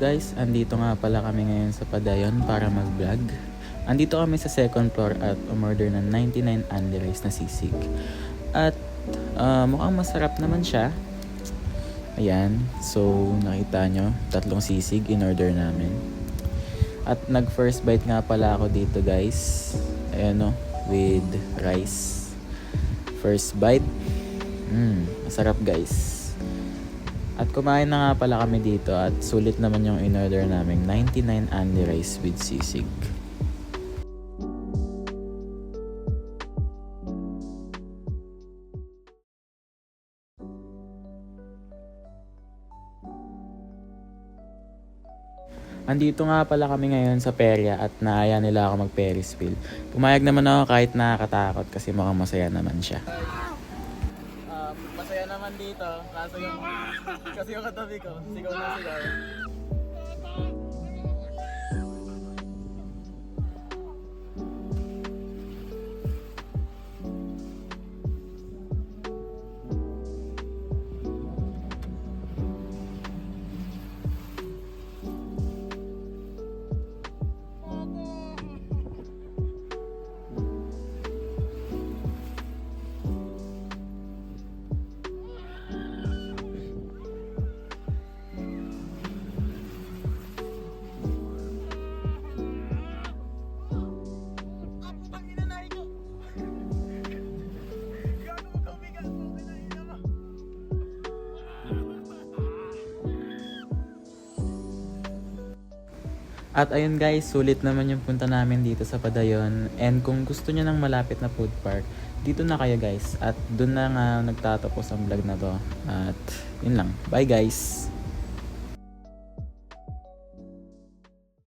guys, andito nga pala kami ngayon sa Padayon para mag-vlog. Andito kami sa second floor at umorder ng 99 only rice na sisig. At mukhang masarap naman siya. Ayan, so nakita nyo, 3 sisig in order namin. At nag first bite nga pala ako dito guys. Ayan o, with rice. First bite. Masarap guys. At kumain na nga pala kami dito at sulit naman yung in-order namin 99 only rice with sisig. Andito nga pala kami ngayon sa perya at naaya nila ako mag Ferris wheel. Pumayag naman ako kahit nakakatakot kasi mukhang masaya naman siya. Masaya naman dito, kasi yung katabi ko, sigaw na sigaw. At ayun guys, sulit naman yung punta namin dito sa Padayon. And kung gusto nyo ng malapit na food park, dito na kayo guys. At dun na nga nagtatapos ang vlog na to. At yun lang. Bye guys!